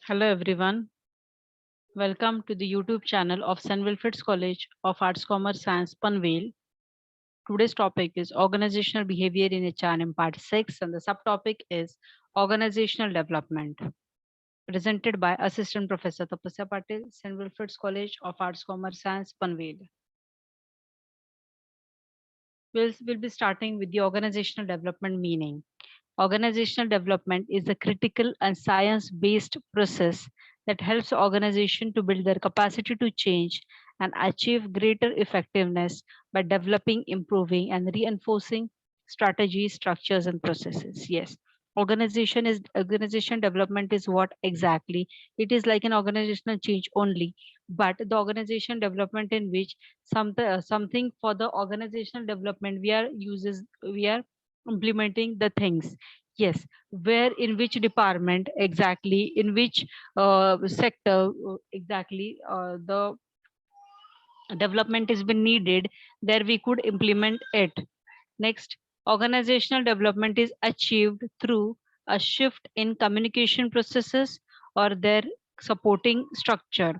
Hello everyone. Welcome to the YouTube channel of St. Wilfrid's College of Arts, Commerce, Science, Panvel. Today's topic is Organizational Behavior in HRM Part 6 and the subtopic is Organizational Development. Presented by Assistant Professor Tapasya Patil, St. Wilfrid's College of Arts, Commerce, Science, Panvel. We'll be starting with the organizational development meaning. Organizational development is a critical and science-based process that helps organization to build their capacity to change and achieve greater effectiveness by developing, improving, and reinforcing strategies, structures, and processes. Yes. Organization development is what exactly? It is like an organizational change only, but the organization development in which something for the organizational development we are implementing the things. Yes, where in which department exactly, in which sector exactly the development is been needed, there we could implement it. Next, organizational development is achieved through a shift in communication processes or their supporting structure.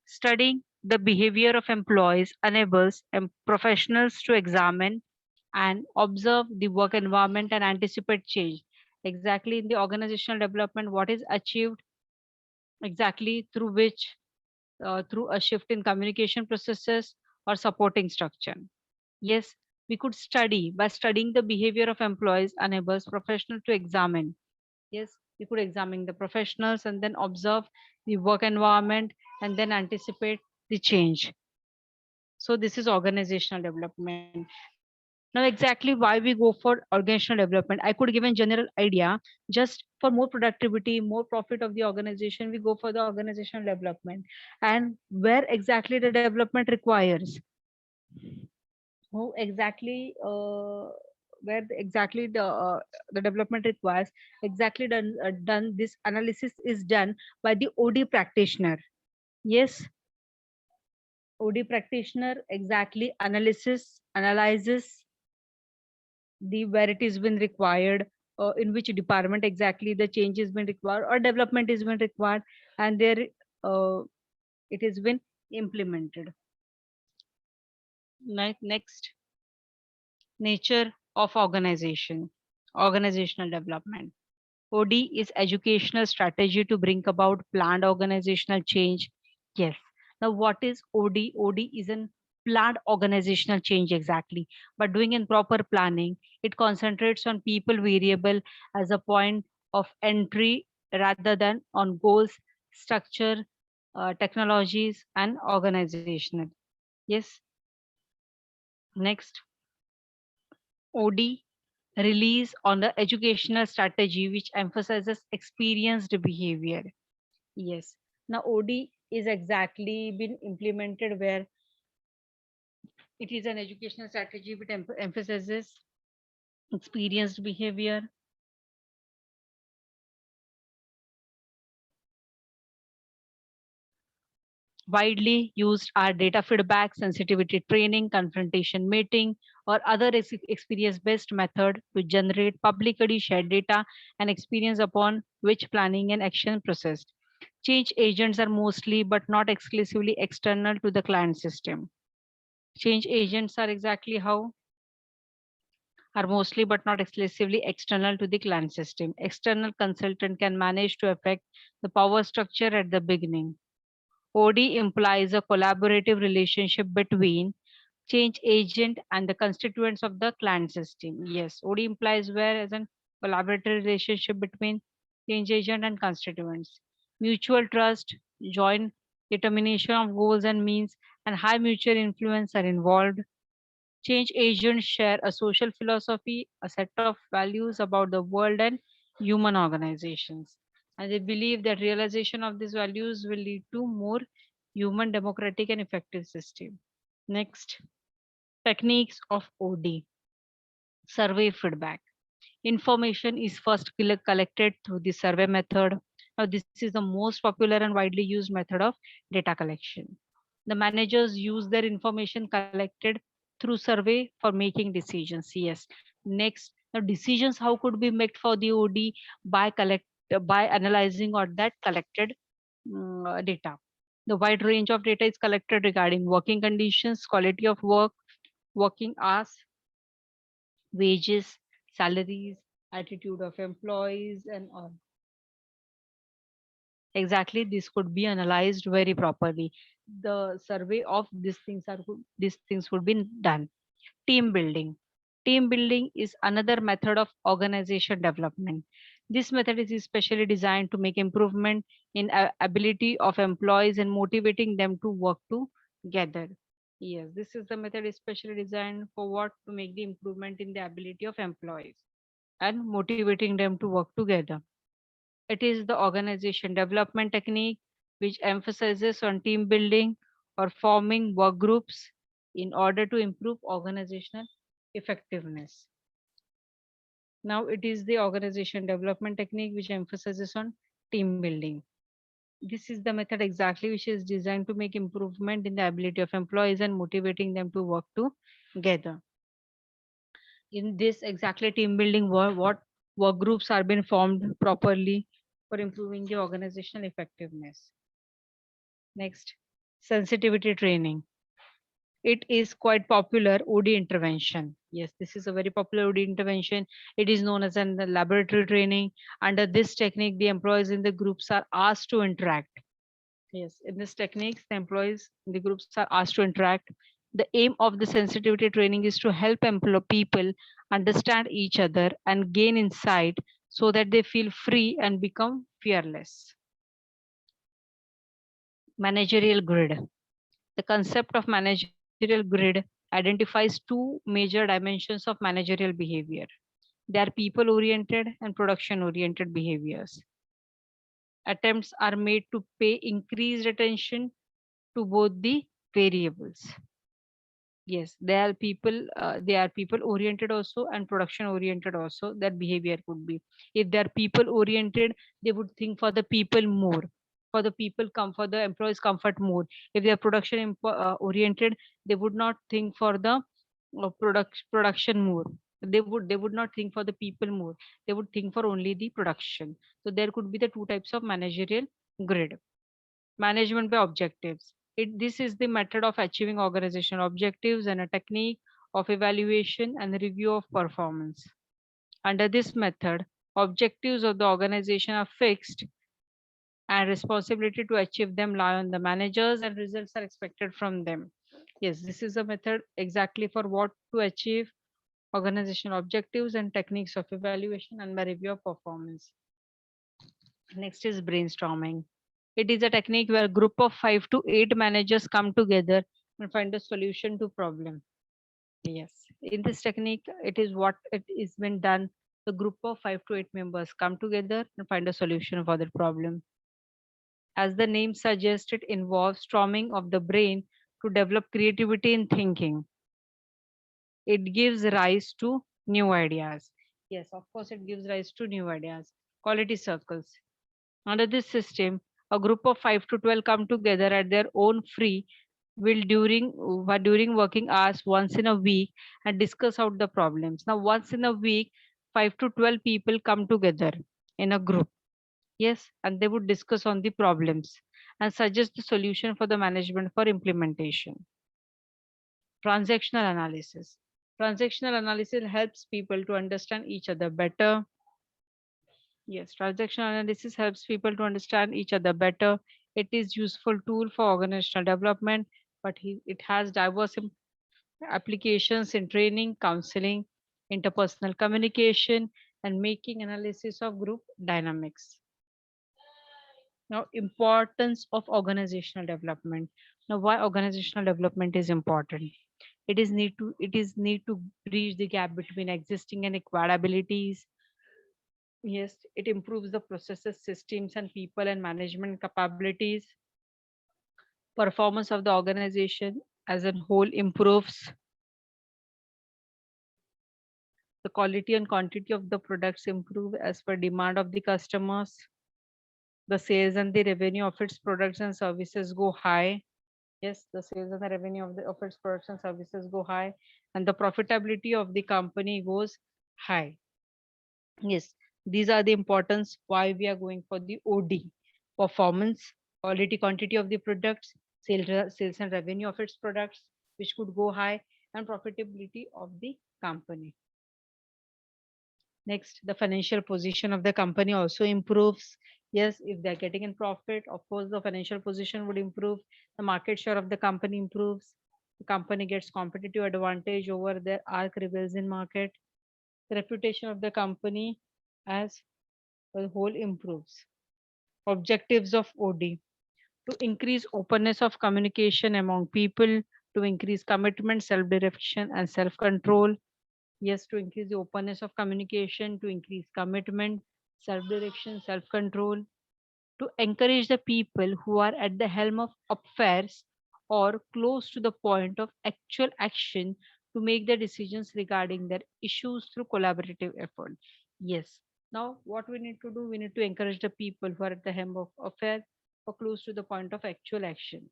Studying the behavior of employees enables professionals to examine and observe the work environment and anticipate change. Exactly in the organizational development, what is achieved exactly through which through a shift in communication processes or supporting structure. Yes, we could study by studying the behavior of employees enables professional to examine. Yes, we could examine the professionals and then observe the work environment and then anticipate the change. So this is organizational development. Now, exactly why we go for organizational development, I could give a general idea. Just for more productivity, more profit of the organization, we go for the organizational development. And where exactly the development requires, who exactly where the development requires, exactly done this analysis is done by the OD practitioner. Yes, OD practitioner exactly analyzes the where it is been required, in which department exactly the change has been required or development is been required, and there uh, it has been implemented. Next, nature of organizational development. OD is educational strategy to bring about planned organizational change. Yes. Now, what is OD? OD is an planned organizational change exactly. But doing in proper planning, it concentrates on people variable as a point of entry rather than on goals, structure, technologies, and organizational. Yes. Next, OD release on the educational strategy which emphasizes experienced behavior. Yes. Now OD is exactly been implemented where it is an educational strategy which emphasizes experienced behavior. Widely used are data feedback, sensitivity training, confrontation mating, or other experience-based method to generate publicly shared data and experience upon which planning and action processed. Change agents are mostly but not exclusively external to the client system. Change agents are exactly how are mostly but not exclusively external to the client system. External consultant can manage to affect the power structure at the beginning. OD implies a collaborative relationship between change agent and the constituents of the client system. Yes, OD implies where as an collaborative relationship between change agent and constituents. Mutual trust, joint determination of goals and means, and high mutual influence are involved. Change agents share a social philosophy, a set of values about the world and human organizations. And they believe that realization of these values will lead to more human, democratic, and effective system. Next, techniques of OD. Survey feedback. Information is first collected through the survey method. Now, this is the most popular and widely used method of data collection. The managers use their information collected through survey for making decisions. Yes. Next, the decisions how could be made for the OD by by analyzing or that collected data. The wide range of data is collected regarding working conditions, quality of work, working hours, wages, salaries, attitude of employees, and all. Exactly, this could be analyzed very properly. The survey of these things would be done. Team building. Team building is another method of organization development. This method is especially designed to make improvement in ability of employees and motivating them to work together. Yes, this is the method especially designed for what? To make the improvement in the ability of employees and motivating them to work together. It is the organization development technique which emphasizes on team building or forming work groups in order to improve organizational effectiveness. Now it is the organization development technique which emphasizes on team building. This is the method exactly which is designed to make improvement in the ability of employees and motivating them to work together. In this exactly team building work, what work groups are being formed properly for improving the organizational effectiveness. Next, sensitivity training. It is quite popular OD intervention. Yes, this is a very popular OD intervention. It is known as an laboratory training. Under this technique, the employees in the groups are asked to interact. Yes, in this techniques, the employees in the groups are asked to interact. The aim of the sensitivity training is to help people understand each other and gain insight so that they feel free and become fearless. Managerial grid. The concept of managerial grid identifies two major dimensions of managerial behavior. They are people oriented and production oriented behaviors. Attempts are made to pay increased attention to both the variables. Yes, they are people oriented also and production oriented also. That behavior could be. If they are people oriented, they would think for the people more, for the for the employees comfort more. If they are oriented, they would not think for the production more. They would not think for the people more. They would think for only the production. So there could be the two types of managerial grid. Management by objectives. This is the method of achieving organizational objectives and a technique of evaluation and review of performance. Under this method, objectives of the organization are fixed and responsibility to achieve them lie on the managers and results are expected from them. Yes, this is a method exactly for what to achieve organizational objectives and techniques of evaluation and by review of performance. Next is brainstorming. It is a technique where a group of 5 to 8 managers come together and find a solution to problem. Yes. In this technique, it is what it is been done. The group of 5 to 8 members come together and find a solution for the problem. As the name suggests, it involves storming of the brain to develop creativity in thinking. It gives rise to new ideas. Yes, of course, it gives rise to new ideas. Quality circles. Under this system, a group of 5 to 12 come together at their own free will during working hours once in a week and discuss out the problems. Now, once in a week, 5 to 12 people come together in a group. Yes, and they would discuss on the problems and suggest the solution for the management for implementation. Transactional analysis. Transactional analysis helps people to understand each other better. Yes, transactional analysis helps people to understand each other better. It is useful tool for organizational development, but it has diverse applications in training, counseling, interpersonal communication, and making analysis of group dynamics. Now, importance of organizational development. Now, why organizational development is important? It is need to bridge the gap between existing and acquired abilities. Yes, it improves the processes, systems, and people and management capabilities. Performance of the organization as a whole improves. The quality and quantity of the products improve as per demand of the customers. The sales and the revenue of its products and services go high. Yes, the sales and the revenue of its products and services go high, and the profitability of the company goes high. Yes, these are the importance why we are going for the OD performance quality, quantity of the products, sales and revenue of its products, which could go high, and profitability of the company. Next, the financial position of the company also improves. Yes, if they're getting in profit, of course, the financial position would improve. The market share of the company improves. The company gets competitive advantage over their arch rivals in market. The reputation of the company as a whole improves. Objectives of OD: to increase openness of communication among people, to increase commitment, self-direction, and self-control. Yes, to increase the openness of communication, to increase commitment, self-direction, self-control, to encourage the people who are at the helm of affairs or close to the point of actual action to make the decisions regarding their issues through collaborative effort. Yes. Now, what we need to do, we need to encourage the people who are at the helm of affairs or close to the point of actual action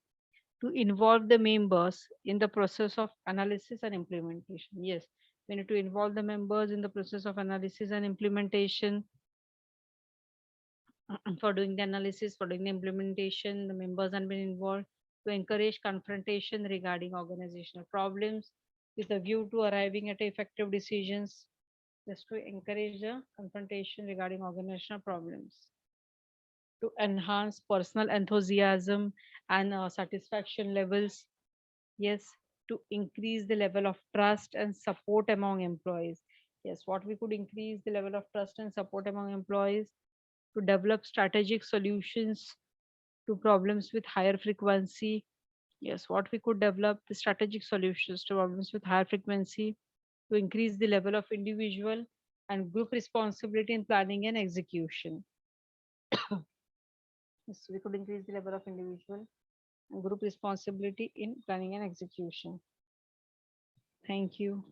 to involve the members in the process of analysis and implementation. Yes, we need to involve the members in the process of analysis and implementation. For doing the analysis, for doing the implementation, the members have been involved to encourage confrontation regarding organizational problems with a view to arriving at effective decisions, just to encourage the confrontation regarding organizational problems, to enhance personal enthusiasm and satisfaction levels. Yes, to increase the level of trust and support among employees. Yes, what we could increase the level of trust and support among employees, to develop strategic solutions to problems with higher frequency. Yes, what we could develop the strategic solutions to problems with higher frequency, to increase the level of individual and group responsibility in planning and execution. Yes, we could increase the level of individual and group responsibility in planning and execution. Thank you.